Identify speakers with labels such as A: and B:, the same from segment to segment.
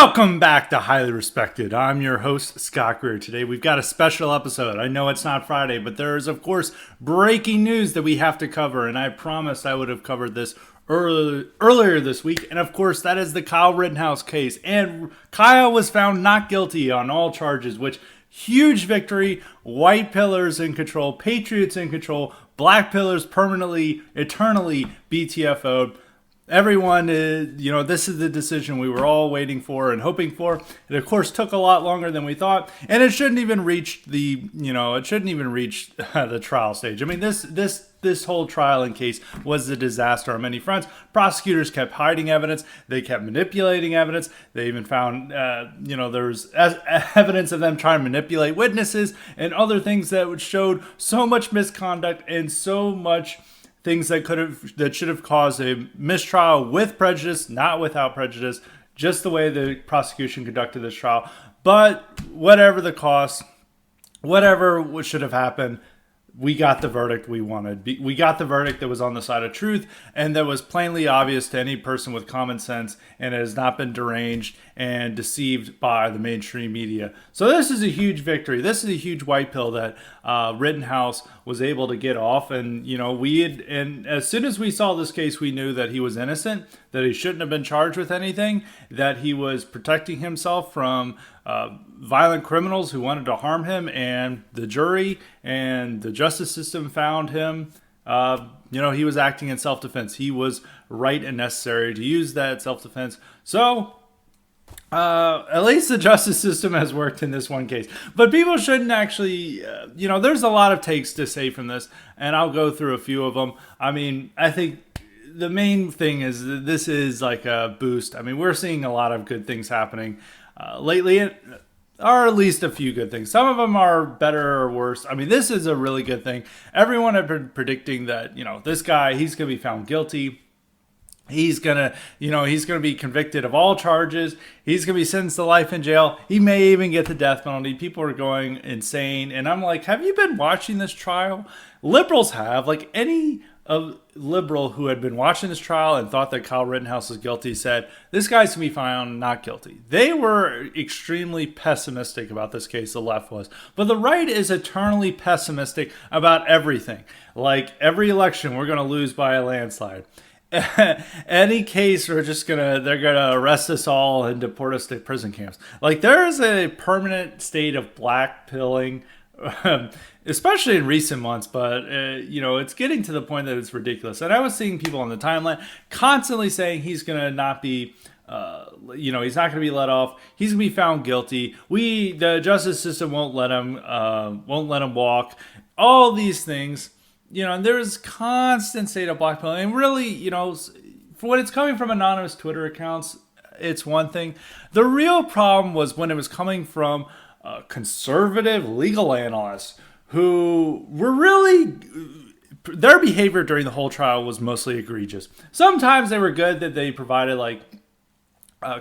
A: Welcome back to Highly Respected. I'm your host, Scott Greer. Today we've got a special episode. I know it's not Friday, but there is, of course, breaking news that we have to cover, and I promised I would have covered this earlier this week. And, of course, that is the Kyle Rittenhouse case. And Kyle was found not guilty on all charges, which, huge victory. White pillars in control, patriots in control, black pillars permanently, eternally BTFO'd. Everyone is, this is the decision we were all waiting for and hoping for. It, of course, took a lot longer than we thought, and it shouldn't even reach the trial stage. I mean, this whole trial and case was a disaster on many fronts. Prosecutors kept hiding evidence. They kept manipulating evidence. They even found, there was evidence of them trying to manipulate witnesses and other things that showed so much misconduct and so much things that should have caused a mistrial with prejudice, not without prejudice, just the way the prosecution conducted this trial. But whatever the cost, whatever should have happened, we got the verdict we wanted. We got the verdict that was on the side of truth and that was plainly obvious to any person with common sense and has not been deranged and deceived by the mainstream media. So this is a huge victory. This is a huge white pill that Rittenhouse was able to get off. And, and as soon as we saw this case, we knew that he was innocent, that he shouldn't have been charged with anything, that he was protecting himself from violent criminals who wanted to harm him, and the jury and the justice system found him, he was acting in self-defense. He was right and necessary to use that self-defense. So, at least the justice system has worked in this one case. But people shouldn't actually, there's a lot of takes to say from this, and I'll go through a few of them. I mean, I think the main thing is that this is like a boost. I mean, we're seeing a lot of good things happening lately, or at least a few good things. Some of them are better or worse. I mean, this is a really good thing. Everyone had been predicting that, this guy, he's going to be found guilty. He's going to be convicted of all charges. He's going to be sentenced to life in jail. He may even get the death penalty. People are going insane. And I'm like, have you been watching this trial? Liberals have. Like, any liberal who had been watching this trial and thought that Kyle Rittenhouse was guilty said, this guy's going to be found not guilty. They were extremely pessimistic about this case, the left was. But the right is eternally pessimistic about everything. Like, every election, we're going to lose by a landslide. Any case, they're gonna arrest us all and deport us to prison camps. Like, there is a permanent state of black pilling, especially in recent months, but it's getting to the point that it's ridiculous. And I was seeing people on the timeline constantly saying he's gonna not be he's not going to be let off. He's going to be found guilty. The justice system won't let him walk. All these things. And there's constant state of blackmailing. And really, for when it's coming from anonymous Twitter accounts, it's one thing. The real problem was when it was coming from conservative legal analysts who were really... Their behavior during the whole trial was mostly egregious. Sometimes they were good, that they provided,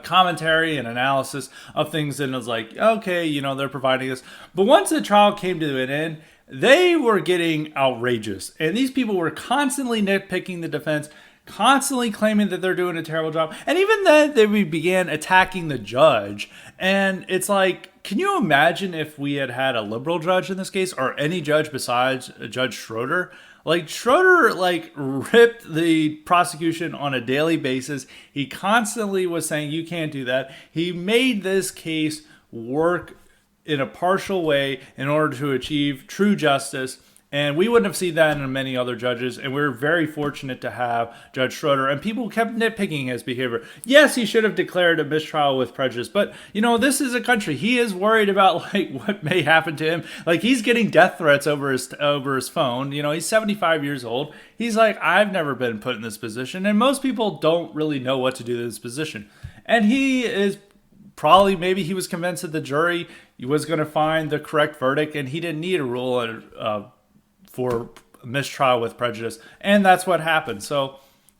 A: commentary and analysis of things, and it was like, okay, they're providing this. But once the trial came to an end, they were getting outrageous. And these people were constantly nitpicking the defense, constantly claiming that they're doing a terrible job. And even then, they began attacking the judge. And it's like, can you imagine if we had had a liberal judge in this case, or any judge besides Judge Schroeder? Like, Schroeder, ripped the prosecution on a daily basis. He constantly was saying, you can't do that. He made this case work in a partial way in order to achieve true justice. And we wouldn't have seen that in many other judges. And we're very fortunate to have Judge Schroeder. And people kept nitpicking his behavior. Yes, he should have declared a mistrial with prejudice. But, this is a country. He is worried about, what may happen to him. He's getting death threats over his phone. He's 75 years old. He's like, I've never been put in this position. And most people don't really know what to do in this position. And he is maybe he was convinced that the jury was going to find the correct verdict, and he didn't need a rule for mistrial with prejudice. And that's what happened. So,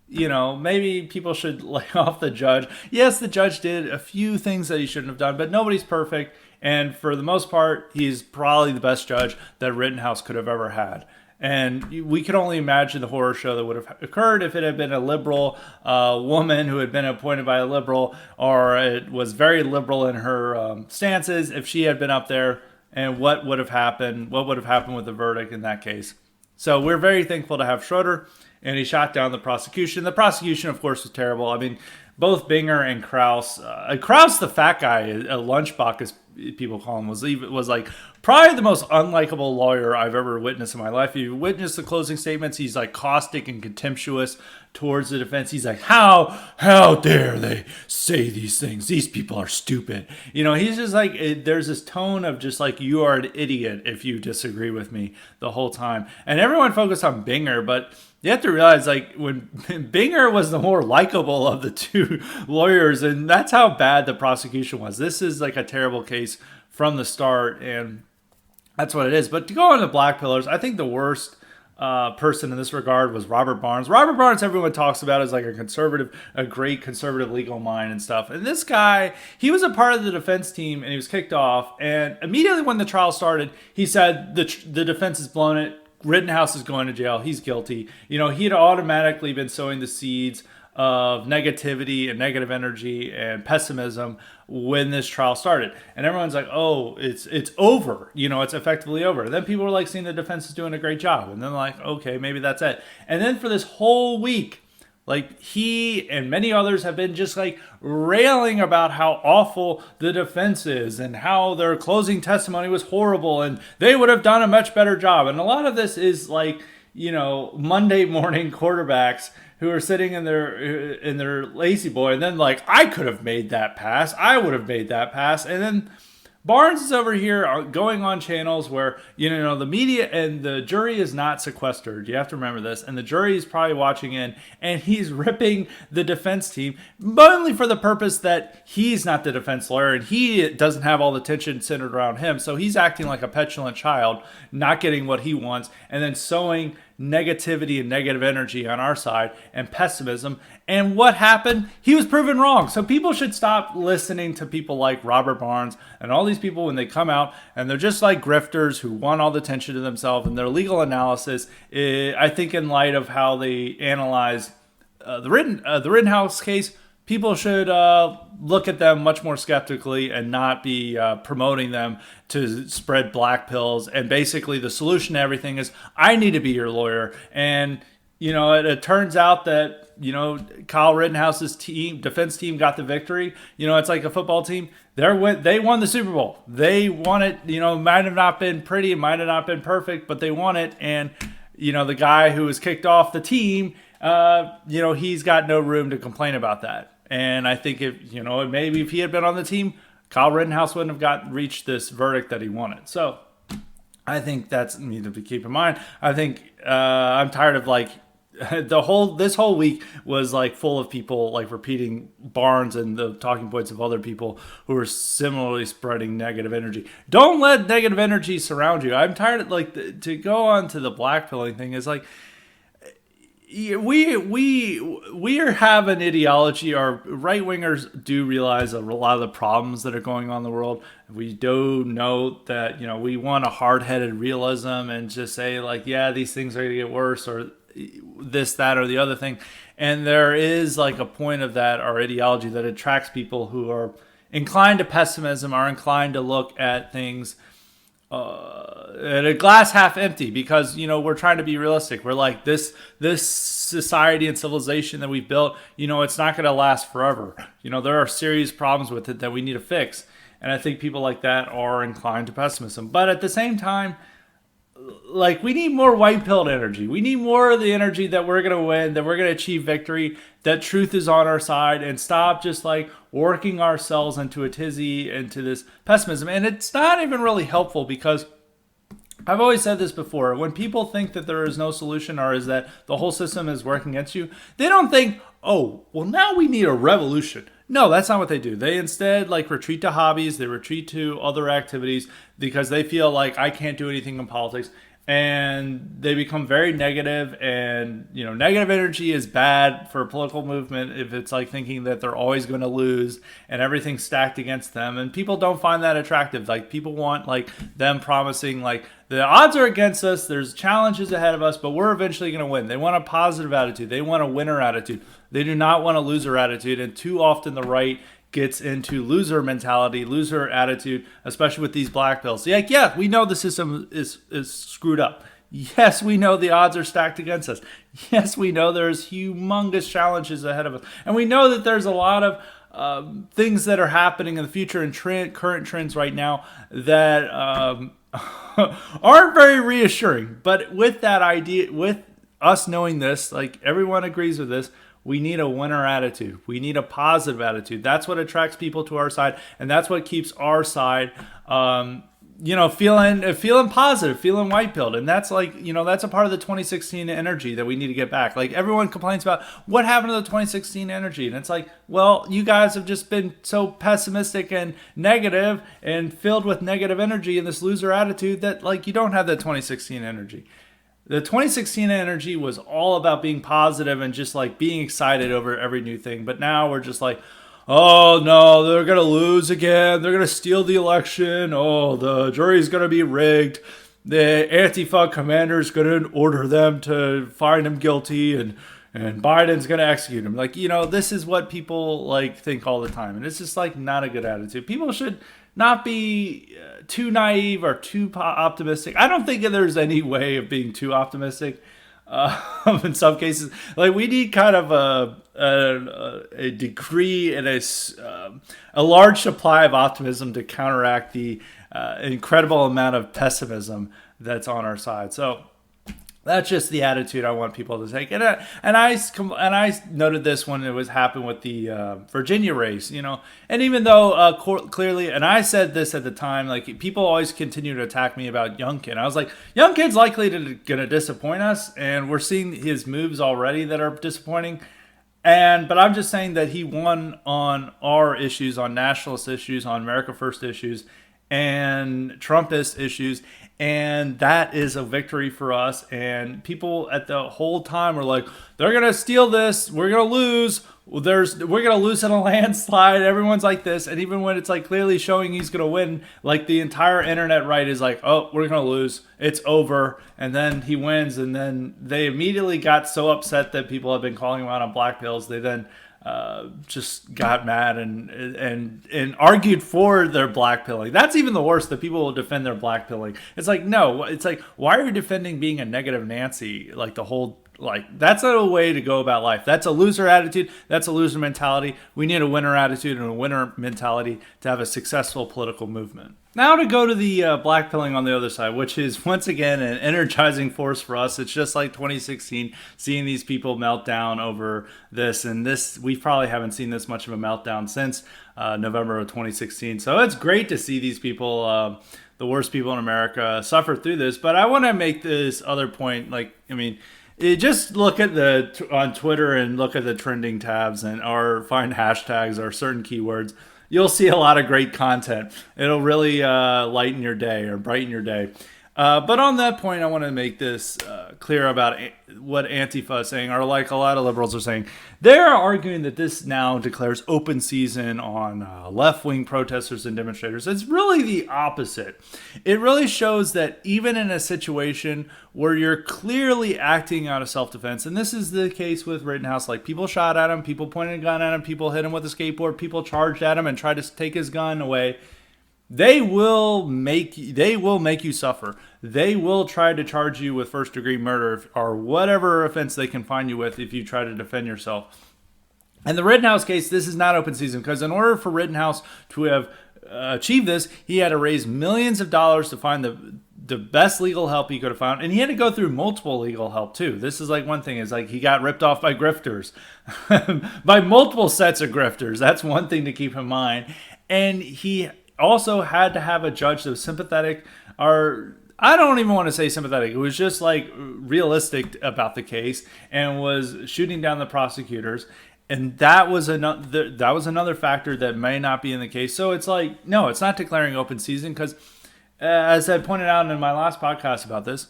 A: maybe people should lay off the judge. Yes, the judge did a few things that he shouldn't have done, but nobody's perfect. And for the most part, he's probably the best judge that Rittenhouse could have ever had. And we could only imagine the horror show that would have occurred if it had been a liberal woman who had been appointed by a liberal, or it was very liberal in her stances, if she had been up there, and what would have happened with the verdict in that case. So we're very thankful to have Schroeder, and he shot down the prosecution. The prosecution, of course, was terrible. I mean, both Binger and Krause, Krause, the fat guy, a lunchbox, as people call him, was like probably the most unlikable lawyer I've ever witnessed in my life. If you witness the closing statements, he's like caustic and contemptuous towards the defense. He's like, how dare they say these things? These people are stupid. He's just like, there's this tone of just like, you are an idiot if you disagree with me the whole time. And everyone focused on Binger, but you have to realize, like, when Binger was the more likable of the two lawyers, and that's how bad the prosecution was. This is like a terrible case from the start, and that's what it is. But to go on to black pillars, I think the worst person in this regard was Robert Barnes. Robert Barnes, everyone talks about as like a great conservative legal mind and stuff. And this guy, he was a part of the defense team, and he was kicked off. And immediately when the trial started, he said the defense has blown it. Rittenhouse is going to jail. He's guilty. He had automatically been sowing the seeds of negativity and negative energy and pessimism when this trial started. And everyone's like, oh, it's over. It's effectively over. And then people were like seeing the defense is doing a great job. And then like, okay, maybe that's it. And then for this whole week, like, he and many others have been just like railing about how awful the defense is and how their closing testimony was horrible and they would have done a much better job. And a lot of this is like, Monday morning quarterbacks who are sitting in their lazy boy, and then like, I could have made that pass. I would have made that pass. And then Barnes is over here going on channels where, the media and the jury is not sequestered. You have to remember this. And the jury is probably watching in, and he's ripping the defense team, but only for the purpose that he's not the defense lawyer and he doesn't have all the tension centered around him. So he's acting like a petulant child, not getting what he wants, and then sowing negativity and negative energy on our side and pessimism. And what happened? He was proven wrong. So people should stop listening to people like Robert Barnes and all these people when they come out and they're just like grifters who want all the attention to themselves. And their legal analysis, I think, in light of how they analyze the Rittenhouse case, people should look at them much more skeptically and not be promoting them to spread black pills. And basically the solution to everything is, I need to be your lawyer. And, it turns out that, Kyle Rittenhouse's defense team got the victory. It's like a football team. They won the Super Bowl. They won it. Might have not been pretty. It might have not been perfect, but they won it. And, the guy who was kicked off the team, he's got no room to complain about that. And I think maybe if he had been on the team, Kyle Rittenhouse wouldn't have reached this verdict that he wanted. So I think that's needed to keep in mind. I think I'm tired of like this whole week was like full of people like repeating Barnes and the talking points of other people who are similarly spreading negative energy. Don't let negative energy surround you. I'm tired of like to go on to the blackpilling thing is like, we have an ideology. Our right wingers do realize a lot of the problems that are going on in the world. We do note that we want a hard-headed realism and just say like, yeah, these things are going to get worse, or this, that, or the other thing. And there is like a point of that, our ideology, that attracts people who are inclined to pessimism, are inclined to look at things at a glass half empty, because we're trying to be realistic. We're like, this society and civilization that we've built, it's not going to last forever. There are serious problems with it that we need to fix, and I think people like that are inclined to pessimism. But at the same time, like, we need more white-pilled energy. We need more of the energy that we're going to win, that we're going to achieve victory, that truth is on our side, and stop just like working ourselves into a tizzy, into this pessimism. And it's not even really helpful, because I've always said this before. When people think that there is no solution, or is that the whole system is working against you, they don't think, oh, well, now we need a revolution. No, that's not what they do. They instead like retreat to hobbies. They retreat to other activities because they feel like, I can't do anything in politics. and they become very negative. And negative energy is bad for a political movement if it's like thinking that they're always going to lose and everything's stacked against them. And people don't find that attractive. Like, people want like them promising like the odds are against us, there's challenges ahead of us, but we're eventually going to win. They want a positive attitude, they want a winner attitude, they do not want a loser attitude. And too often the right gets into loser mentality, loser attitude, especially with these black pills. Like, yeah, we know the system is screwed up. Yes, we know the odds are stacked against us. Yes, we know there's humongous challenges ahead of us. And we know that there's a lot of things that are happening in the future and current trends right now that aren't very reassuring. But with that idea, with us knowing this, like everyone agrees with this, we need a winner attitude. We need a positive attitude. That's what attracts people to our side, and that's what keeps our side, feeling positive, feeling white-pilled. And that's like, that's a part of the 2016 energy that we need to get back. Like, everyone complains about what happened to the 2016 energy, and it's like, well, you guys have just been so pessimistic and negative and filled with negative energy and this loser attitude that like you don't have that 2016 energy. The 2016 energy was all about being positive and just like being excited over every new thing. But now we're just like, oh no, they're going to lose again. They're going to steal the election. Oh, the jury's going to be rigged. The Antifa commander's going to order them to find him guilty, and Biden's going to execute him. Like, this is what people like think all the time. And it's just like not a good attitude. People should not be too naive or too optimistic. I don't think there's any way of being too optimistic. In some cases, like we need kind of a degree and a large supply of optimism to counteract the incredible amount of pessimism that's on our side. So that's just the attitude I want people to take. And I noted this when it was happened with the Virginia race, And even though clearly, and I said this at the time, like people always continue to attack me about Youngkin. I was like, Youngkin's likely going to disappoint us, and we're seeing his moves already that are disappointing. But I'm just saying that he won on our issues, on nationalist issues, on America First issues, and Trumpist issues. And that is a victory for us. And people at the whole time were like, they're going to steal this. We're going to lose. We're going to lose in a landslide. Everyone's like this. And even when it's like clearly showing he's going to win, like the entire internet right is like, oh, we're going to lose. It's over. And then he wins. And then they immediately got so upset that people have been calling him out on black pills. They then just got mad and argued for their black pilling. That's even the worst, that people will defend their black pilling. It's like, no, it's like, why are you defending being a negative Nancy? Like the whole, like, that's not a way to go about life. That's a loser attitude. That's a loser mentality. We need a winner attitude and a winner mentality to have a successful political movement. Now to go to the black pilling on the other side, which is once again an energizing force for us. It's just like 2016, seeing these people melt down over this. And this, we probably haven't seen this much of a meltdown since November of 2016. So it's great to see these people, the worst people in America, suffer through this. But I want to make this other point. Just look at on Twitter and look at the trending tabs or find hashtags or certain keywords. You'll see a lot of great content. It'll really lighten your day or brighten your day. But on that point, I want to make this clear about what Antifa is saying, or like a lot of liberals are saying. They're arguing that this now declares open season on left-wing protesters and demonstrators. It's really the opposite. It really shows that even in a situation where you're clearly acting out of self-defense, and this is the case with Rittenhouse, like people shot at him, people pointed a gun at him, people hit him with a skateboard, people charged at him and tried to take his gun away. They will make you suffer. They will try to charge you with first-degree murder or whatever offense they can find you with if you try to defend yourself. In the Rittenhouse case, this is not open season, because in order for Rittenhouse to have achieved this, he had to raise millions of dollars to find the best legal help he could have found, and he had to go through multiple legal help too. This is like one thing, is like he got ripped off by grifters, by multiple sets of grifters. That's one thing to keep in mind. And he also had to have a judge that was sympathetic, or I don't even want to say sympathetic. It was just like realistic about the case and was shooting down the prosecutors. And that was another factor that may not be in the case. So it's like, no, it's not declaring open season, because as I pointed out in my last podcast about this,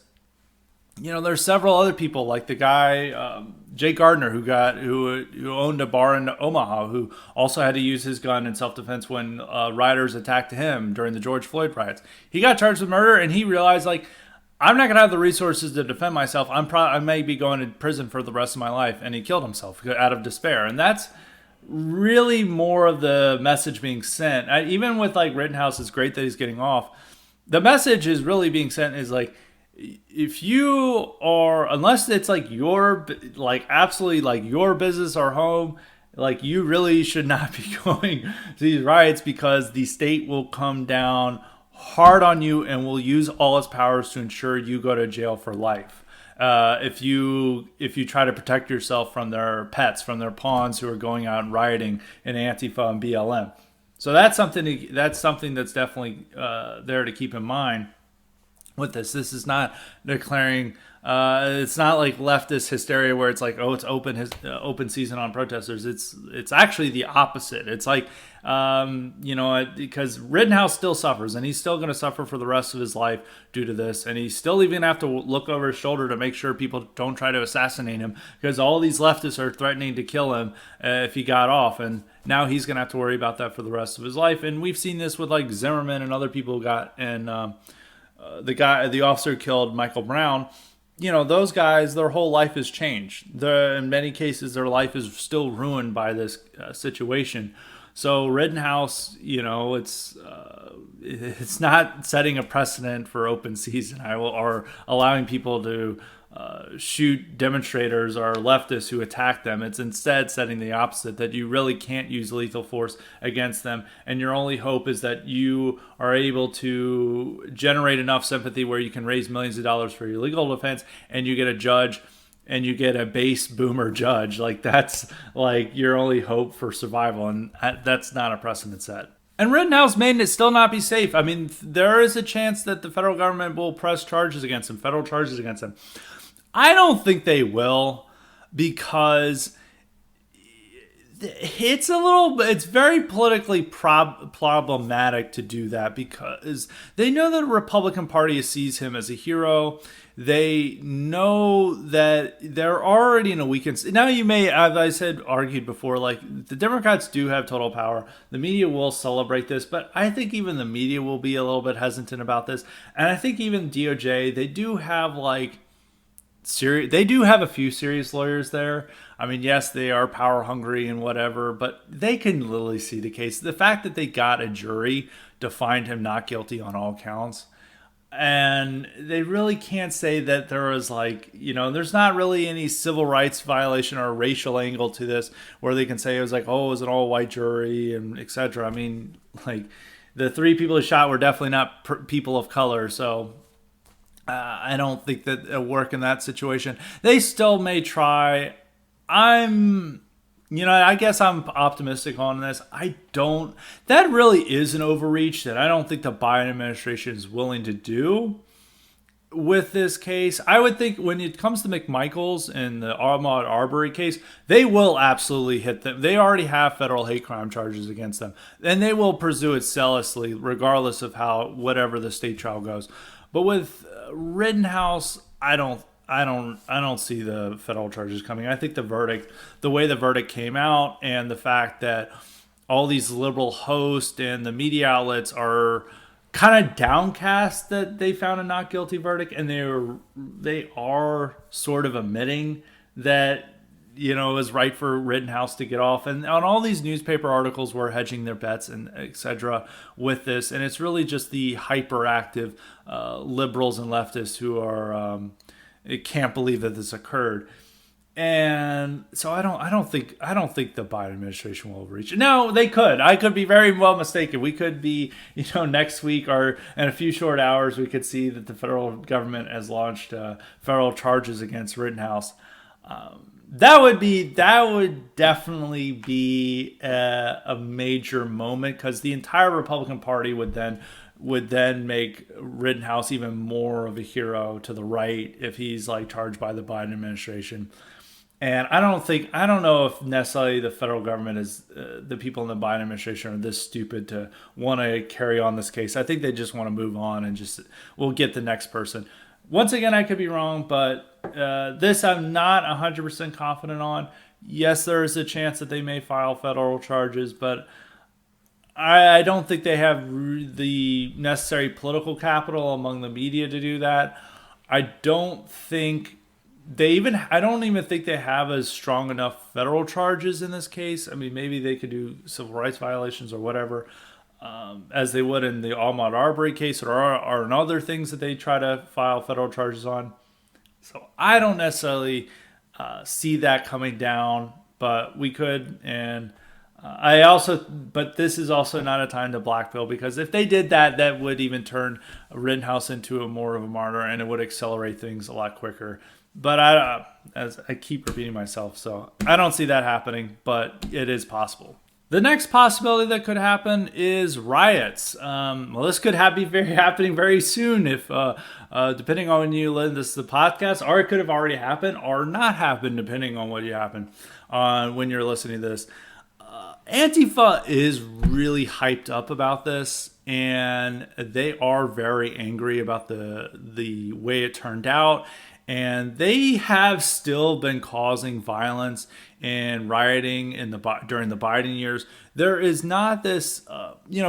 A: there's several other people like the guy Jay Gardner who owned a bar in Omaha, who also had to use his gun in self-defense when rioters attacked him during the George Floyd riots. He got charged with murder, and he realized, like, I'm not gonna have the resources to defend myself. I may be going to prison for the rest of my life, and he killed himself out of despair. And that's really more of the message being sent. Even with like Rittenhouse, it's great that he's getting off. The message is really being sent is like, if you are, unless it's like your, like absolutely like your business or home, like you really should not be going to these riots, because the state will come down hard on you and will use all its powers to ensure you go to jail for life. If you try to protect yourself from their pets, from their pawns who are going out and rioting in Antifa and BLM. So that's something that's definitely there to keep in mind with this. This is not declaring. It's not like leftist hysteria where it's like, oh, it's open season on protesters. It's actually the opposite. It's like, because Rittenhouse still suffers, and he's still going to suffer for the rest of his life due to this, and he's still even have to look over his shoulder to make sure people don't try to assassinate him, because all these leftists are threatening to kill him if he got off, and now he's going to have to worry about that for the rest of his life. And we've seen this with like Zimmerman and other people who got, and the officer who killed Michael Brown. Those guys, their whole life has changed. In many cases, their life is still ruined by this situation. So Rittenhouse, it's not setting a precedent for open season or allowing people to shoot demonstrators or leftists who attack them. It's instead setting the opposite, that you really can't use lethal force against them, and your only hope is that you are able to generate enough sympathy where you can raise millions of dollars for your legal defense, and you get a judge, and you get a base boomer judge. Like, that's like your only hope for survival, and that's not a precedent set. And Rittenhouse may still not be safe. I mean, there is a chance that the federal government will press charges against him, federal charges against him. I don't think they will, because it's very politically problematic to do that, because they know that the Republican Party sees him as a hero. They know that they're already in a weakened. Now, you may, as I said, argued before, like, the Democrats do have total power. The media will celebrate this, but I think even the media will be a little bit hesitant about this. And I think even DOJ, they do have they do have a few serious lawyers there. I mean, yes, they are power hungry and whatever, but they can literally see the case. The fact that they got a jury to find him not guilty on all counts, and they really can't say that there was there's not really any civil rights violation or racial angle to this where they can say it was like, oh, it was an all white jury and etc. I mean, like, the three people who shot were definitely not people of color, so I don't think that it'll work in that situation. They still may try. I guess I'm optimistic on this. That really is an overreach that I don't think the Biden administration is willing to do with this case. I would think when it comes to McMichaels and the Ahmaud Arbery case, they will absolutely hit them. They already have federal hate crime charges against them, and they will pursue it zealously, regardless of whatever the state trial goes. But with Rittenhouse, I don't see the federal charges coming. I think the way the verdict came out, and the fact that all these liberal hosts and the media outlets are kind of downcast that they found a not guilty verdict, and they are sort of admitting that it was right for Rittenhouse to get off. And on all these newspaper articles were hedging their bets and etc. with this, and it's really just the hyperactive liberals and leftists who are can't believe that this occurred. And so I don't think the Biden administration will overreach. No, they could. I could be very well mistaken. We could be, next week or in a few short hours, we could see that the federal government has launched federal charges against Rittenhouse. That would definitely be a major moment, because the entire Republican Party would then make Rittenhouse even more of a hero to the right if he's charged by the Biden administration. And I don't know if necessarily the federal government is the people in the Biden administration are this stupid to want to carry on this case. I think they just want to move on and we'll get the next person. Once again, I could be wrong, but this I'm not 100% confident on. Yes, there is a chance that they may file federal charges, but I don't think they have the necessary political capital among the media to do that. I don't think I don't even think they have as strong enough federal charges in this case. I mean, maybe they could do civil rights violations or whatever, as they would in the Ahmaud Arbery case or in other things that they try to file federal charges on. So I don't necessarily see that coming down, but we could. And but this is also not a time to blackpill, because if they did that, that would even turn Rittenhouse into a more of a martyr, and it would accelerate things a lot quicker. But as I keep repeating myself, so I don't see that happening, but it is possible. The next possibility that could happen is riots. Well, this could be happening very soon, if depending on when you listen to the podcast, or it could have already happened or not happened, depending on what you happen on when you're listening to this. Antifa is really hyped up about this, and they are very angry about the way it turned out. And they have still been causing violence and rioting during the Biden years. There is not this,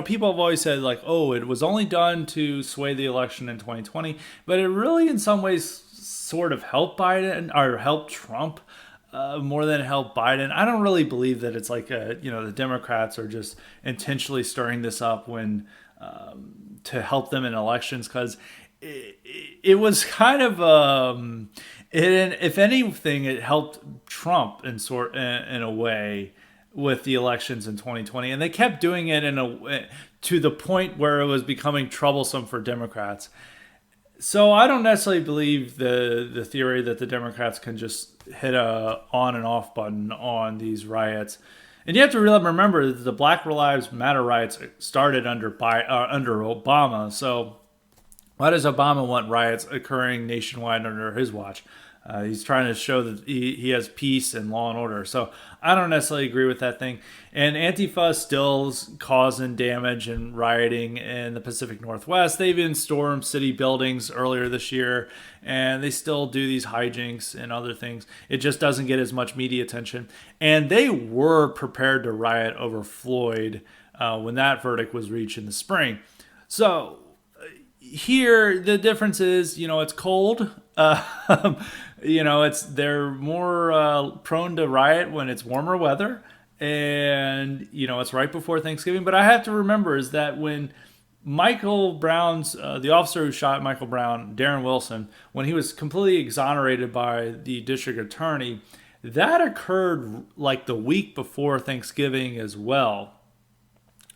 A: people have always said like, oh, it was only done to sway the election in 2020, but it really, in some ways, sort of helped Biden or helped Trump. More than help Biden. I don't really believe that it's like the Democrats are just intentionally stirring this up to help them in elections, because it was kind of if anything, it helped Trump in a way with the elections in 2020, and they kept doing it to the point where it was becoming troublesome for Democrats. So I don't necessarily believe the theory that the Democrats can just hit a on and off button on these riots. And you have to remember that the Black Lives Matter riots started under Obama. So why does Obama want riots occurring nationwide under his watch? He's trying to show that he has peace and law and order. So I don't necessarily agree with that thing. And Antifa still causing damage and rioting in the Pacific Northwest. They even stormed city buildings earlier this year, and they still do these hijinks and other things. It just doesn't get as much media attention. And they were prepared to riot over Floyd when that verdict was reached in the spring. So here the difference is, it's cold. They're more prone to riot when it's warmer weather, and it's right before Thanksgiving. But I have to remember is that when Michael Brown's the officer who shot Michael Brown, Darren Wilson, when he was completely exonerated by the district attorney, that occurred like the week before Thanksgiving as well.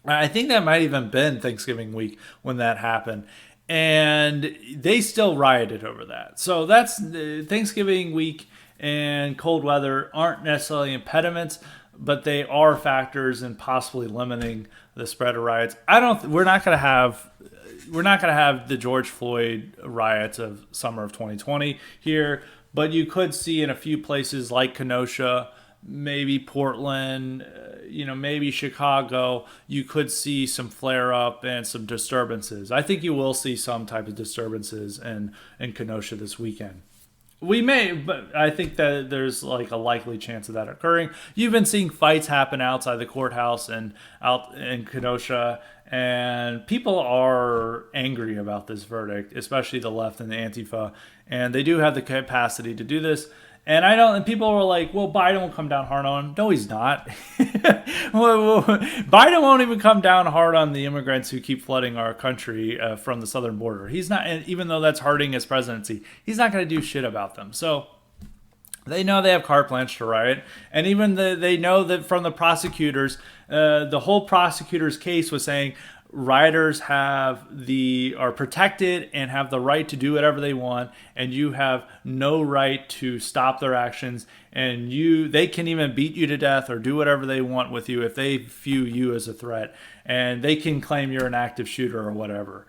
A: I think that might even been Thanksgiving week when that happened. And they still rioted over that. So that's Thanksgiving week, and cold weather aren't necessarily impediments, but they are factors in possibly limiting the spread of riots. We're not going to have the George Floyd riots of summer of 2020 here, but you could see in a few places like Kenosha, maybe Portland, maybe Chicago, you could see some flare up and some disturbances. I think you will see some type of disturbances in Kenosha this weekend. We may, but I think that there's like a likely chance of that occurring. You've been seeing fights happen outside the courthouse and out in Kenosha, and people are angry about this verdict, especially the left and the Antifa, and they do have the capacity to do this. And people are like, well, Biden will come down hard on him. No, he's not. Biden won't even come down hard on the immigrants who keep flooding our country from the southern border. He's not, and even though that's hurting his presidency, he's not going to do shit about them. So they know they have carte blanche to riot. And even they know that from the prosecutors, the whole prosecutor's case was saying, rioters are protected and have the right to do whatever they want, and you have no right to stop their actions, and they can even beat you to death or do whatever they want with you if they view you as a threat, and they can claim you're an active shooter or whatever.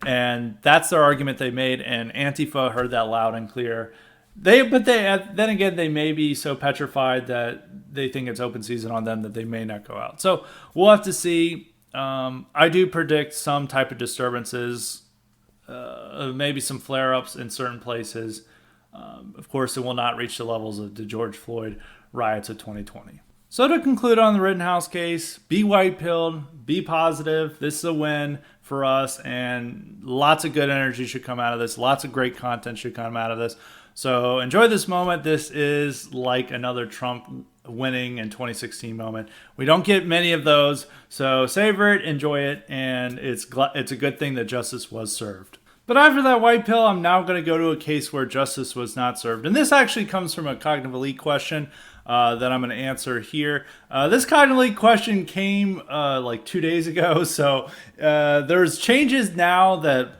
A: And that's their argument they made, and Antifa heard that loud and clear. Then again, they may be so petrified that they think it's open season on them that they may not go out. So we'll have to see. I do predict some type of disturbances maybe some flare-ups in certain places. Of course, it will not reach the levels of the George Floyd riots of 2020. So to conclude on the Rittenhouse case, be white-pilled, be positive. This is a win for us, and lots of good energy should come out of this. Lots of great content should come out of this. So enjoy this moment. This is like another Trump winning in 2016 moment. We don't get many of those, so savor it, enjoy it, and it's a good thing that justice was served. But after that white pill, I'm now going to go to a case where justice was not served. And this actually comes from a cognitive elite question that I'm going to answer here. This cognitive elite question came like 2 days ago. So there's changes now that,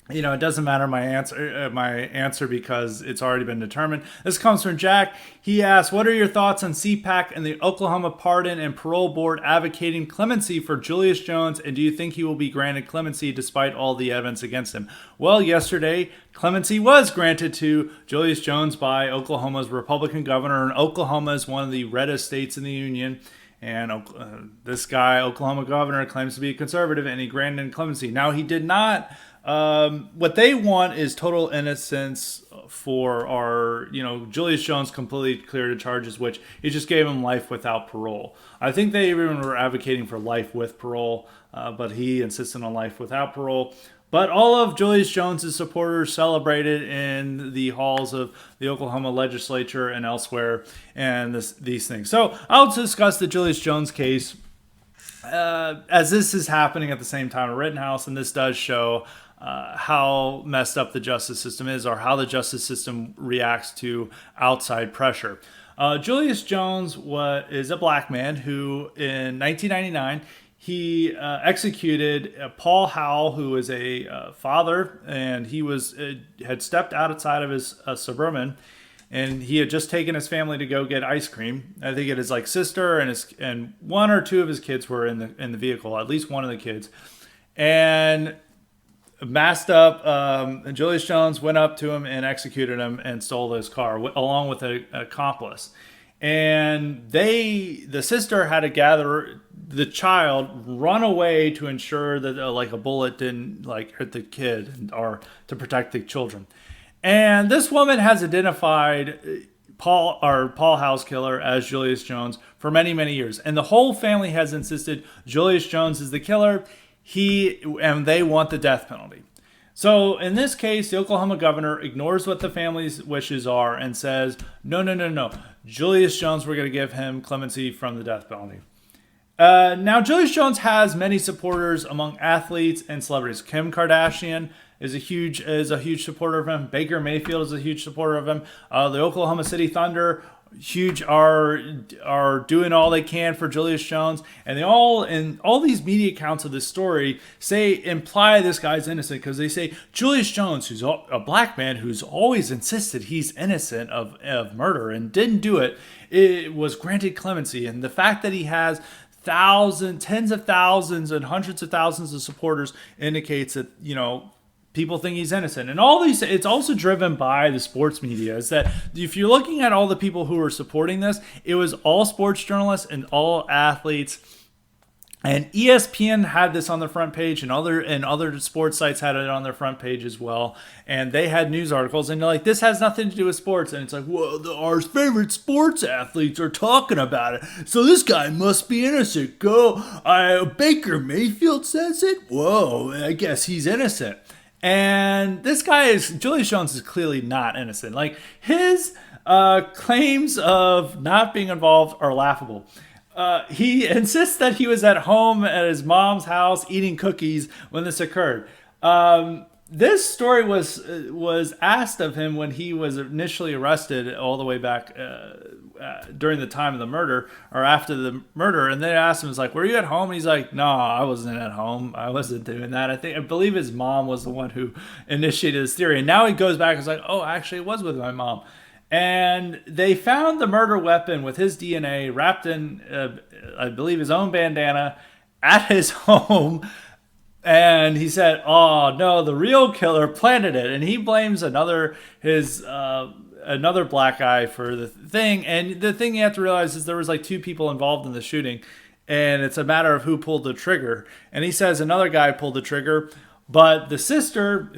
A: it doesn't matter my answer because it's already been determined. This comes from Jack. He asks, what are your thoughts on CPAC and the Oklahoma Pardon and Parole Board advocating clemency for Julius Jones, and do you think he will be granted clemency despite all the evidence against him? Well, yesterday, clemency was granted to Julius Jones by Oklahoma's Republican governor, and Oklahoma is one of the reddest states in the union. And this guy, Oklahoma governor, claims to be a conservative, and he granted him clemency. Now, he did not. What they want is total innocence for our, Julius Jones completely cleared of charges, which he just gave him life without parole. I think they even were advocating for life with parole, but he insisted on life without parole. But all of Julius Jones's supporters celebrated in the halls of the Oklahoma legislature and elsewhere, and these things. So I'll discuss the Julius Jones case as this is happening at the same time at Rittenhouse, and this does show how messed up the justice system is, or how the justice system reacts to outside pressure. Julius Jones is a black man who, in 1999, he executed Paul Howell, who was a father, and he had stepped outside of his suburban, and he had just taken his family to go get ice cream. I think it is like sister and one or two of his kids were in the vehicle, at least one of the kids, and masked up. Julius Jones went up to him and executed him and stole his car along with an accomplice. And the sister had to gather the child, run away to ensure that a bullet didn't hit the kid or to protect the children. And this woman has identified Paul Howell's killer as Julius Jones for many, many years. And the whole family has insisted Julius Jones is the killer. And they want the death penalty. So in this case, the Oklahoma governor ignores what the family's wishes are and says, no. Julius Jones, we're going to give him clemency from the death penalty. Now, Julius Jones has many supporters among athletes and celebrities. Kim Kardashian is a huge supporter of him. Baker Mayfield is a huge supporter of him. The Oklahoma City Thunder are doing all they can for Julius Jones, and all these media accounts of this story imply this guy's innocent, because they say Julius Jones, who's a black man who's always insisted he's innocent of murder and didn't do it, was granted clemency. And the fact that he has tens of thousands and hundreds of thousands of supporters indicates that people think he's innocent. And all these, it's also driven by the sports media, is that if you're looking at all the people who are supporting this, it was all sports journalists and all athletes. And ESPN had this on their front page, and other sports sites had it on their front page as well. And they had news articles, and they're like, this has nothing to do with sports. And it's like, well, our favorite sports athletes are talking about it, so this guy must be innocent. Baker Mayfield says it? Whoa, I guess he's innocent. And this guy Julius Jones is clearly not innocent. His claims of not being involved are laughable. He insists that he was at home at his mom's house eating cookies when this occurred. This story was asked of him when he was initially arrested, all the way back during the time of the murder, or after the murder, and they asked him, were you at home? And he's like, no, I wasn't at home. I wasn't doing that. I believe his mom was the one who initiated this theory. And now he goes back and is like, oh, actually it was with my mom. And they found the murder weapon with his DNA wrapped in, I believe, his own bandana at his home. And he said, oh, no, the real killer planted it. And he blames another black guy for the thing. And the thing you have to realize is there was two people involved in the shooting. And it's a matter of who pulled the trigger. And he says another guy pulled the trigger. But the sister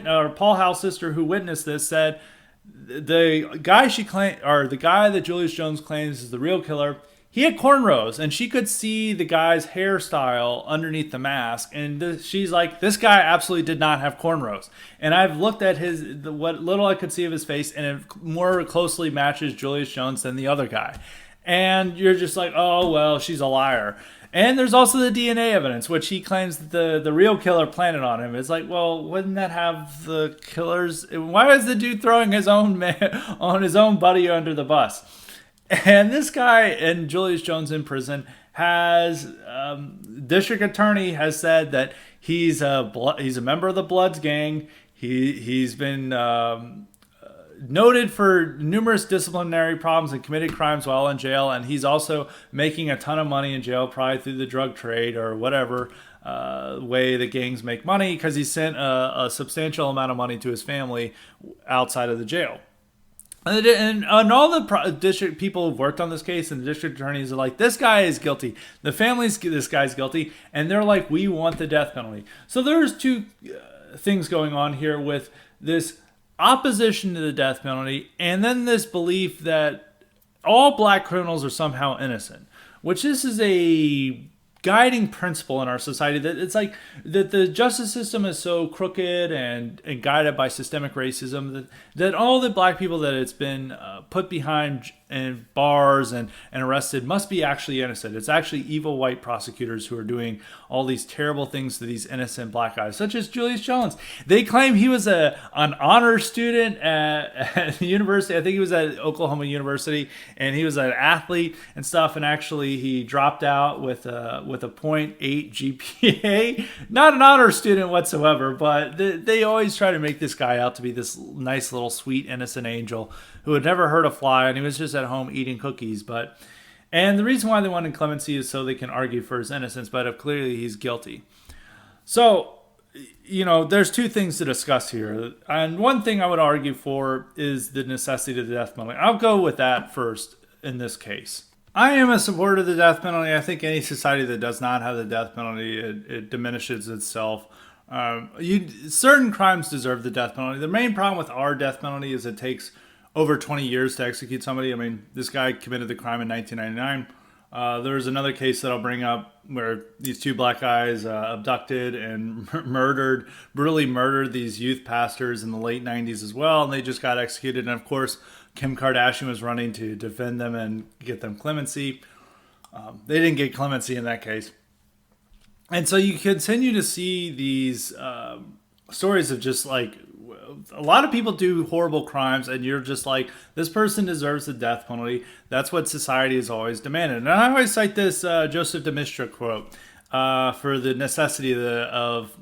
A: or Paul Howe's sister who witnessed this said the guy the guy that Julius Jones claims is the real killer, he had cornrows, and she could see the guy's hairstyle underneath the mask. And she's like, this guy absolutely did not have cornrows. And I've looked at what little I could see of his face, and it more closely matches Julius Jones than the other guy. And you're just like, oh, well, she's a liar. And there's also the DNA evidence, which he claims that the real killer planted on him. It's like, well, wouldn't that have the killers? Why is the dude throwing his own buddy under the bus? And this guy and Julius Jones in prison has district attorney has said that he's a member of the Bloods gang. He's been noted for numerous disciplinary problems and committed crimes while in jail, and he's also making a ton of money in jail, probably through the drug trade or whatever way the gangs make money, because he sent a substantial amount of money to his family outside of the jail. And all the district people who've worked on this case and the district attorneys are like, this guy is guilty. The family's this guy's guilty. And they're like, we want the death penalty. So there's two things going on here with this opposition to the death penalty and then this belief that all black criminals are somehow innocent, which this is a guiding principle in our society, that it's like that the justice system is so crooked and guided by systemic racism that all the black people that it's been put behind in bars and arrested must be actually innocent. It's actually evil white prosecutors who are doing all these terrible things to these innocent black guys, such as Julius Jones. They claim he was an honor student at the university. I think he was at Oklahoma University, and he was an athlete and stuff. And actually, he dropped out with a .8 GPA. Not an honor student whatsoever, but they always try to make this guy out to be this nice little sweet innocent angel who had never hurt a fly, and he was just at home eating cookies. And the reason why they wanted clemency is so they can argue for his innocence, but clearly he's guilty. So, there's two things to discuss here. And one thing I would argue for is the necessity of the death penalty. I'll go with that first in this case. I am a supporter of the death penalty. I think any society that does not have the death penalty, it diminishes itself. Certain crimes deserve the death penalty. The main problem with our death penalty is it takes over 20 years to execute somebody. I mean, this guy committed the crime in 1999. There was another case that I'll bring up where these two black guys abducted and brutally murdered these youth pastors in the late 90s as well, and they just got executed. And of course, Kim Kardashian was running to defend them and get them clemency. They didn't get clemency in that case. And so you continue to see these stories of just like, a lot of people do horrible crimes, and you're just like, this person deserves the death penalty. That's what society has always demanded. And I always cite this Joseph de Maistre quote for the necessity of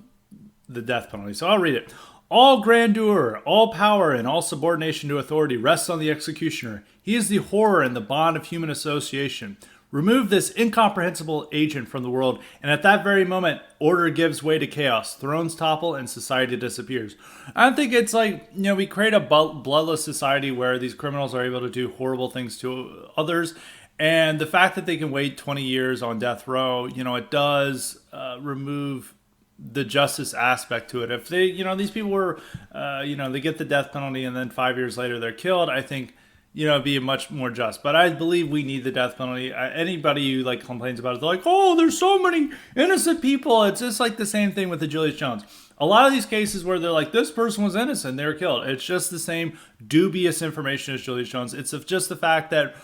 A: the death penalty. So I'll read it. All grandeur, all power, and all subordination to authority rests on the executioner. He is the horror and the bond of human association. Remove this incomprehensible agent from the world, and at that very moment, order gives way to chaos. Thrones topple, and society disappears. I think it's like, we create a bloodless society where these criminals are able to do horrible things to others, and the fact that they can wait 20 years on death row, it does remove the justice aspect to it. If they, these people were, they get the death penalty and then 5 years later they're killed, I think, be much more just. But I believe we need the death penalty. Anybody who complains about it, they're like, oh, there's so many innocent people. It's just like the same thing with the Julius Jones. A lot of these cases where they're like, this person was innocent, they were killed. It's just the same dubious information as Julius Jones. It's just the fact that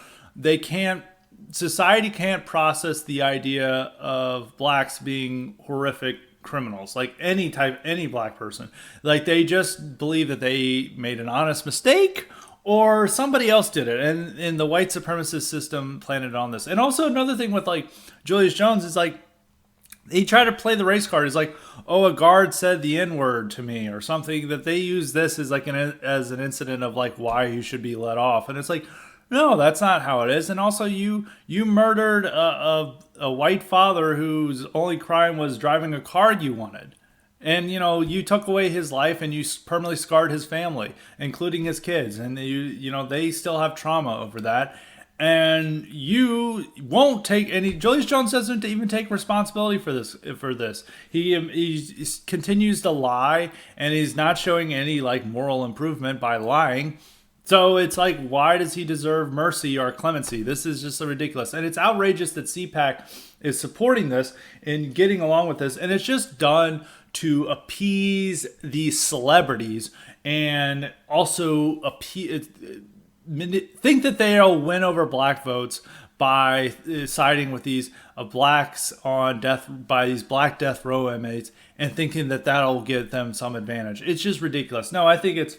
A: society can't process the idea of blacks being horrific criminals, like any black person. Like, they just believe that they made an honest mistake or somebody else did it, and the white supremacist system planted on this. And also another thing with Julius Jones is he tried to play the race card. It's like, oh, a guard said the N-word to me or something, that they use this as as an incident of why he should be let off. And it's like, no, that's not how it is. And also you murdered a white father whose only crime was driving a car you wanted. And, you took away his life and you permanently scarred his family, including his kids. And, they still have trauma over that. and you won't take any. Julius Jones doesn't even take responsibility for this. He continues to lie, and he's not showing any like moral improvement by lying. So it's like, why does he deserve mercy or clemency? This is just so ridiculous, and it's outrageous that CPAC is supporting this and getting along with this, and it's just done to appease these celebrities and also think that they'll win over black votes by siding with these blacks on death, by these black death row inmates, and thinking that that'll give them some advantage. It's just ridiculous. No, I think it's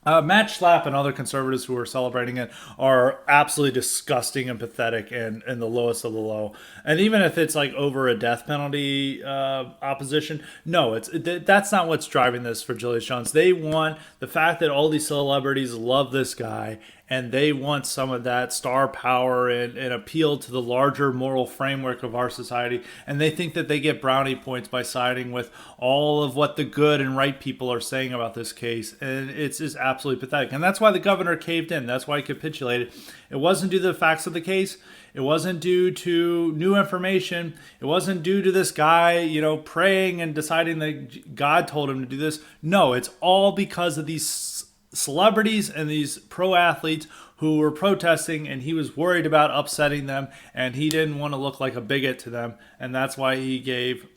A: Matt Schlapp and other conservatives who are celebrating it are absolutely disgusting and pathetic, and the lowest of the low. And even if it's like over a death penalty opposition, no, that's not what's driving this for Julius Jones. They want the fact that all these celebrities love this guy, and they want some of that star power and appeal to the larger moral framework of our society. And they think that they get brownie points by siding with all of what the good and right people are saying about this case. And it's just absolutely pathetic. And that's why the governor caved in. That's why he capitulated. It wasn't due to the facts of the case. It wasn't due to new information. It wasn't due to this guy, praying and deciding that God told him to do this. No, it's all because of these celebrities and these pro athletes who were protesting, and he was worried about upsetting them, and he didn't want to look like a bigot to them, and that's why he gave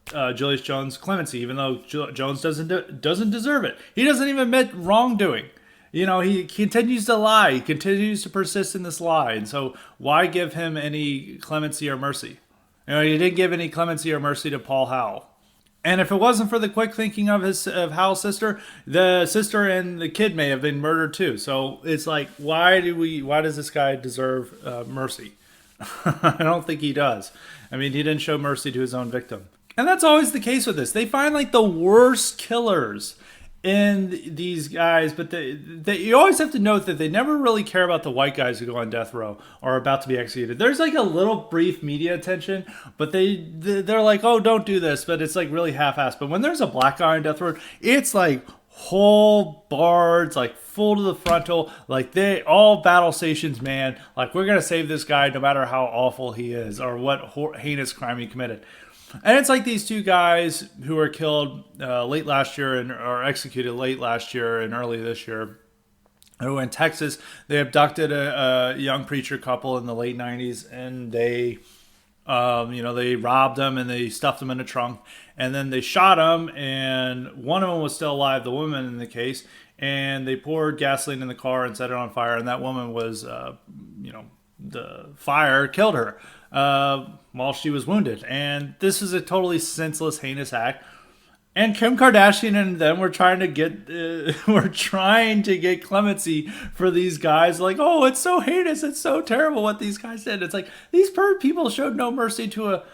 A: Julius Jones clemency, even though Jones doesn't deserve it. He doesn't even admit wrongdoing. He continues to lie. He continues to persist in this lie, and so why give him any clemency or mercy? He didn't give any clemency or mercy to Paul Howell. And if it wasn't for the quick thinking of Howell's sister, the sister and the kid may have been murdered too. So it's like, why does this guy deserve mercy? I don't think he does. I mean, he didn't show mercy to his own victim. And that's always the case with this. They find like the worst killers in these guys, but you always have to note that they never really care about the white guys who go on death row or are about to be executed. There's like a little brief media attention, but they're like, oh, don't do this, but it's like really half-assed. But when there's a black guy on death row, it's like whole bards, like full to the frontal, like they all battle stations, man. Like, we're gonna save this guy no matter how awful he is or what heinous crime he committed. And it's like these two guys who were killed late last year or executed late last year and early this year. Who in Texas, they abducted a young preacher couple in the late 90s, and they robbed them and they stuffed them in a trunk, and then they shot them, and one of them was still alive, the woman in the case, and they poured gasoline in the car and set it on fire, and that woman was, the fire killed her while she was wounded. And this is a totally senseless, heinous act. And Kim Kardashian and them were trying to get clemency for these guys. Like, oh, it's so heinous, it's so terrible what these guys did. It's like these people showed no mercy to a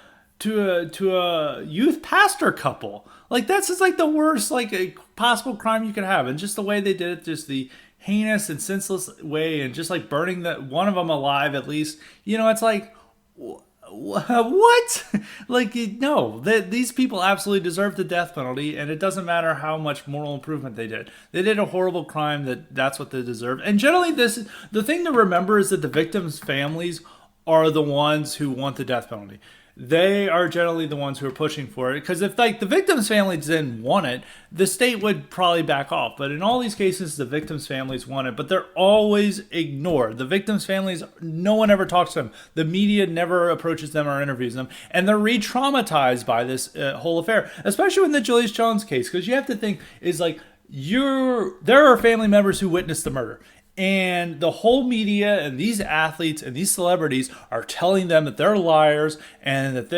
A: youth pastor couple. Like, that's just like the worst like a possible crime you could have. And just the way they did it, just the heinous and senseless way, and just like burning one of them alive at least. It's like, what? Like, no, these people absolutely deserve the death penalty, and it doesn't matter how much moral improvement they did. They did a horrible crime. That's what they deserve. And generally, the thing to remember is that the victims' families are the ones who want the death penalty. They are generally the ones who are pushing for it, because if like the victims' families didn't want it, the state would probably back off. But in all these cases, the victims' families want it, but they're always ignored. The victims' families, no one ever talks to them. The media never approaches them or interviews them, and they're re-traumatized by this whole affair, especially in the Julius Jones case, because you have to think is like there are family members who witnessed the murder. And the whole media and these athletes and these celebrities are telling them that they're liars, and that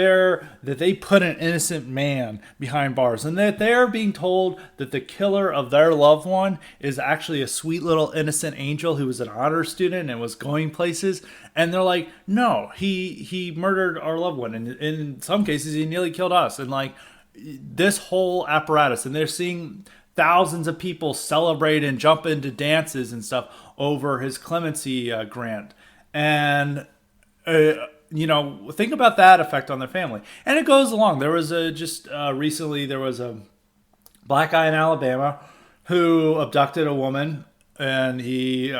A: they put an innocent man behind bars, and that they're being told that the killer of their loved one is actually a sweet little innocent angel who was an honor student and was going places. And they're like, no, he murdered our loved one, and in some cases he nearly killed us. And like this whole apparatus, and they're seeing thousands of people celebrate and jump into dances and stuff over his clemency grant. And, think about that effect on their family. And it goes along. There was recently there was a black guy in Alabama who abducted a woman, and he,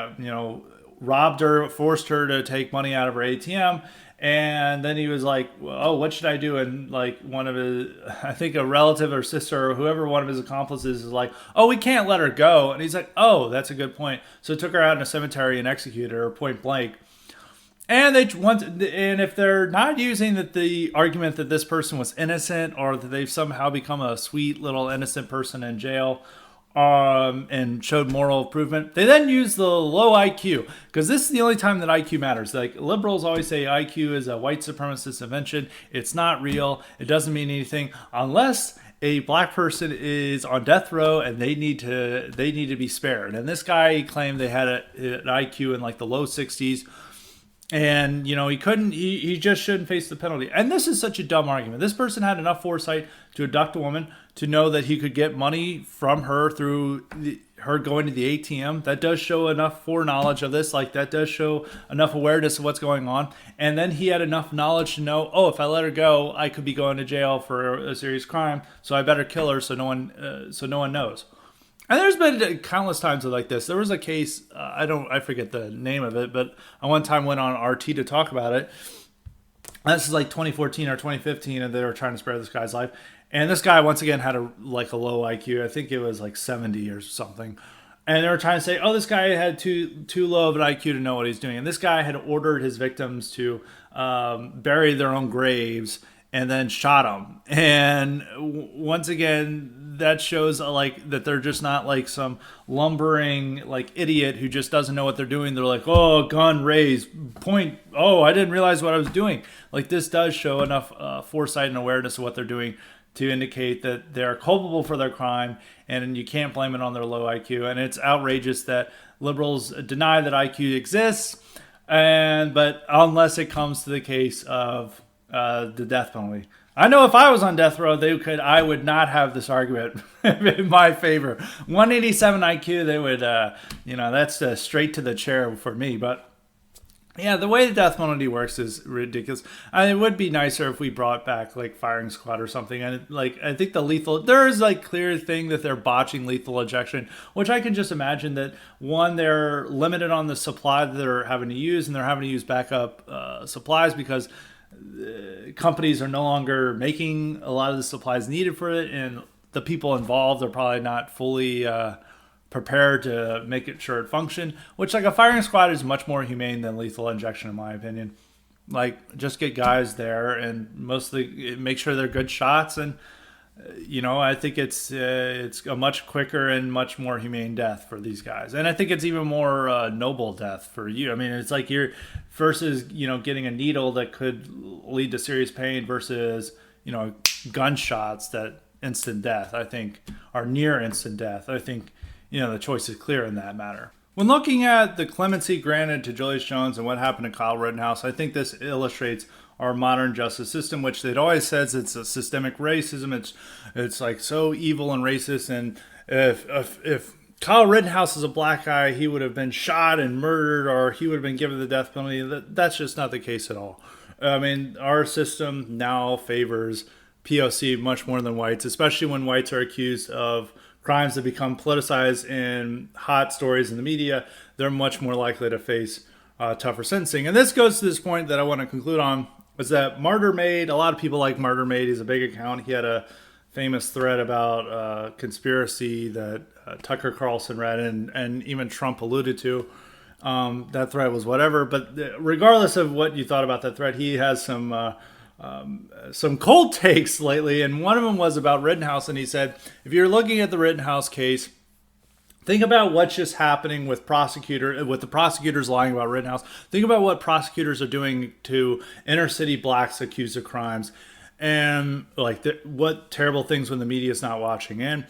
A: robbed her, forced her to take money out of her ATM. And then he was like, oh, what should I do? And like one of his, I think a relative or sister or whoever one of his accomplices is like, oh, we can't let her go. And he's like, oh, that's a good point. So took her out in a cemetery and executed her point blank. And and if they're not using the argument that this person was innocent or that they've somehow become a sweet little innocent person in jail, and showed moral improvement, they then use the low IQ, because this is the only time that IQ matters. Like liberals always say IQ is a white supremacist invention. It's not real. It doesn't mean anything unless a black person is on death row and they need to be spared. And this guy claimed they had an IQ in like the low 60s. And, he just shouldn't face the penalty. And this is such a dumb argument. This person had enough foresight to abduct a woman, to know that he could get money from her through her going to the ATM. That does show enough foreknowledge of this. Like, that does show enough awareness of what's going on. And then he had enough knowledge to know, oh, if I let her go, I could be going to jail for a serious crime. So I better kill her so no one knows. And there's been countless times like this. There was a case, I forget the name of it, but I one time went on RT to talk about it. This is like 2014 or 2015, and they were trying to spare this guy's life. And this guy, once again, had a low IQ. I think it was like 70 or something. And they were trying to say, oh, this guy had too low of an IQ to know what he's doing. And this guy had ordered his victims to bury their own graves and then shot them. And once again, that shows that they're just not like some lumbering idiot who just doesn't know what they're doing. They're like, oh, gun raised, point. Oh, I didn't realize what I was doing. This does show enough foresight and awareness of what they're doing to indicate that they're culpable for their crime, and you can't blame it on their low IQ. And it's outrageous that liberals deny that IQ exists, but unless it comes to the case of the death penalty. I know if I was on death row, I would not have this argument in my favor. 187 IQ, they would, that's straight to the chair for me. But yeah, the way the death penalty works is ridiculous. It would be nicer if we brought back firing squad or something. And I think there is clear thing that they're botching lethal injection, which I can just imagine that one, they're limited on the supply that they're having to use, and they're having to use backup supplies because companies are no longer making a lot of the supplies needed for it, and the people involved are probably not fully prepared to make sure it function, which a firing squad is much more humane than lethal injection in my opinion. Just get guys there and mostly make sure they're good shots, and I think it's a much quicker and much more humane death for these guys. And I think it's even more noble death for you. I mean, it's you're versus, getting a needle that could lead to serious pain versus, gunshots that instant death, I think, are near instant death. I think, the choice is clear in that matter. When looking at the clemency granted to Julius Jones and what happened to Kyle Rittenhouse, I think this illustrates our modern justice system, which it always says it's a systemic racism. It's so evil and racist. And if Kyle Rittenhouse is a black guy, he would have been shot and murdered, or he would have been given the death penalty. That's just not the case at all. I mean, our system now favors POC much more than whites, especially when whites are accused of crimes that become politicized in hot stories in the media. They're much more likely to face tougher sentencing. And this goes to this point that I want to conclude on, was that Martyr Made, a lot of people like Martyr Made. He's a big account. He had a famous thread about conspiracy that Tucker Carlson read and even Trump alluded to. That thread was whatever. But regardless of what you thought about that thread, he has some cold takes lately. And one of them was about Rittenhouse. And he said, if you're looking at the Rittenhouse case, think about what's just happening with the prosecutors lying about Rittenhouse. Think about what prosecutors are doing to inner city blacks accused of crimes, and what terrible things when the media is not watching. And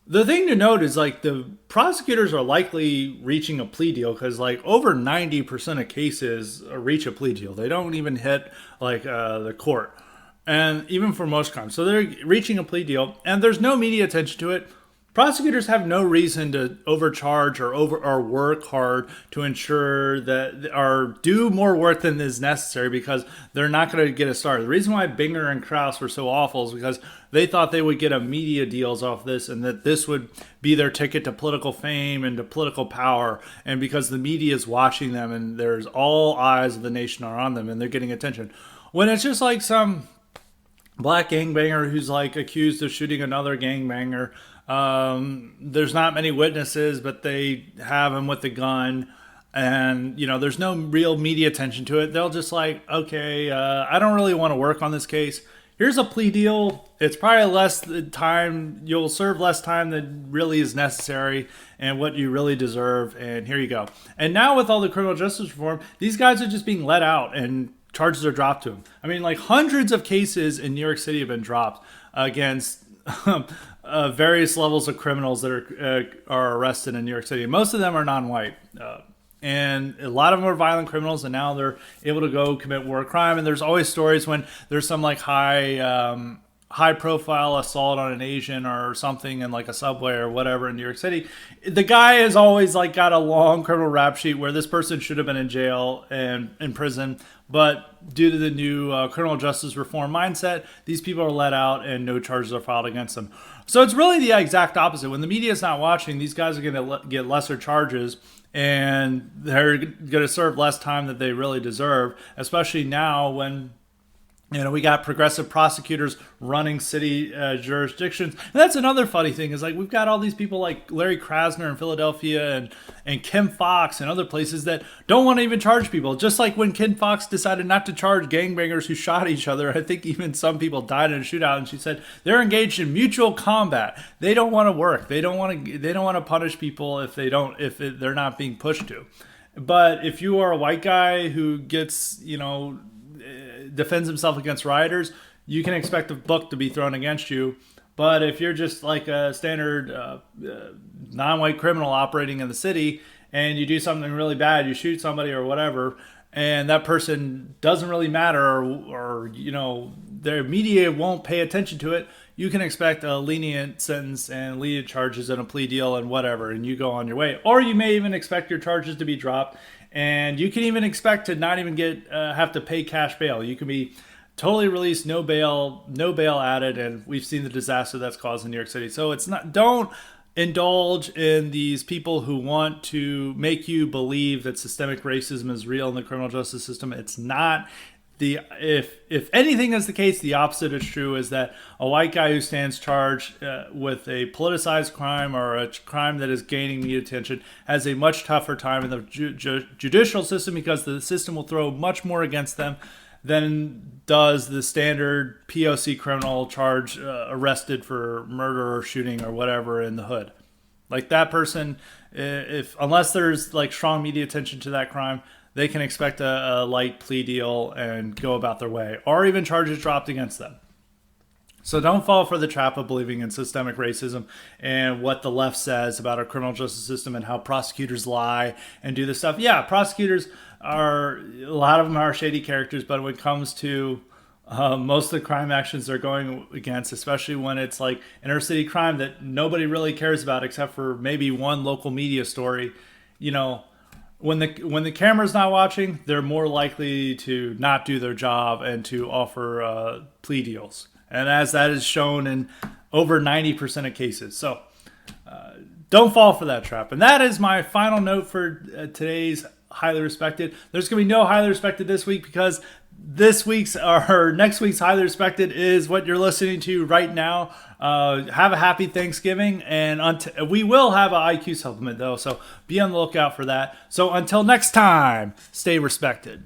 A: the thing to note is the prosecutors are likely reaching a plea deal, because over 90% of cases reach a plea deal. They don't even hit the court, and even for most crimes. So they're reaching a plea deal, and there's no media attention to it. Prosecutors have no reason to overcharge or work hard to ensure that or do more work than is necessary because they're not going to get a start. The reason why Binger and Krause were so awful is because they thought they would get a media deals off this and that this would be their ticket to political fame and to political power. And because the media is watching them and there's all eyes of the nation are on them and they're getting attention. When it's just like some black gangbanger who's like accused of shooting another gangbanger. There's not many witnesses, but they have him with the gun. And, there's no real media attention to it. They'll just like, okay, I don't really want to work on this case. Here's a plea deal. It's probably less time. You'll serve less time than really is necessary and what you really deserve. And here you go. And now with all the criminal justice reform, these guys are just being let out and charges are dropped to them. I mean, like hundreds of cases in New York City have been dropped against various levels of criminals that are arrested in New York City. Most of them are non-white. And a lot of them are violent criminals, and now they're able to go commit war crime. And there's always stories when there's some like high profile assault on an Asian or something in like a subway or whatever in New York City. The guy has always like got a long criminal rap sheet where this person should have been in jail and in prison. But due to the new criminal justice reform mindset, these people are let out and no charges are filed against them. So it's really the exact opposite. When the media is not watching, these guys are going to get lesser charges and they're going to serve less time that they really deserve, especially now when we got progressive prosecutors running city jurisdictions. And that's another funny thing is like we've got all these people like Larry Krasner in Philadelphia and Kim Foxx and other places that don't want to even charge people. Just like when Kim Foxx decided not to charge gangbangers who shot each other. I think even some people died in a shootout. And she said they're engaged in mutual combat. They don't want to work. They don't want to punish people if they're not being pushed to. But if you are a white guy who gets, defends himself against rioters, you can expect the book to be thrown against you. But if you're just like a standard non-white criminal operating in the city and you do something really bad, you shoot somebody or whatever, and that person doesn't really matter or their media won't pay attention to it, you can expect a lenient sentence and lenient charges and a plea deal and whatever, and you go on your way. Or you may even expect your charges to be dropped. And you can even expect to not even have to pay cash bail. You can be totally released, no bail added, and we've seen the disaster that's caused in New York City. So don't indulge in these people who want to make you believe that systemic racism is real in the criminal justice system. It's not. If anything is the case, the opposite is true, is that a white guy who stands charged with a politicized crime or a crime that is gaining media attention has a much tougher time in the judicial system because the system will throw much more against them than does the standard POC criminal charged arrested for murder or shooting or whatever in the hood. Like that person, unless there's like strong media attention to that crime, they can expect a light plea deal and go about their way, or even charges dropped against them. So don't fall for the trap of believing in systemic racism and what the left says about our criminal justice system and how prosecutors lie and do this stuff. Yeah, prosecutors a lot of them are shady characters, but when it comes to most of the crime actions they're going against, especially when it's like inner city crime that nobody really cares about except for maybe one local media story, when the camera's not watching, they're more likely to not do their job and to offer plea deals. And as that is shown in over 90% of cases. So don't fall for that trap. And that is my final note for today's Highly Respected. There's going to be no Highly Respected this week because next week's Highly Respected is what you're listening to right now. Have a happy Thanksgiving, and we will have an IQ supplement though, so be on the lookout for that. So until next time, stay respected.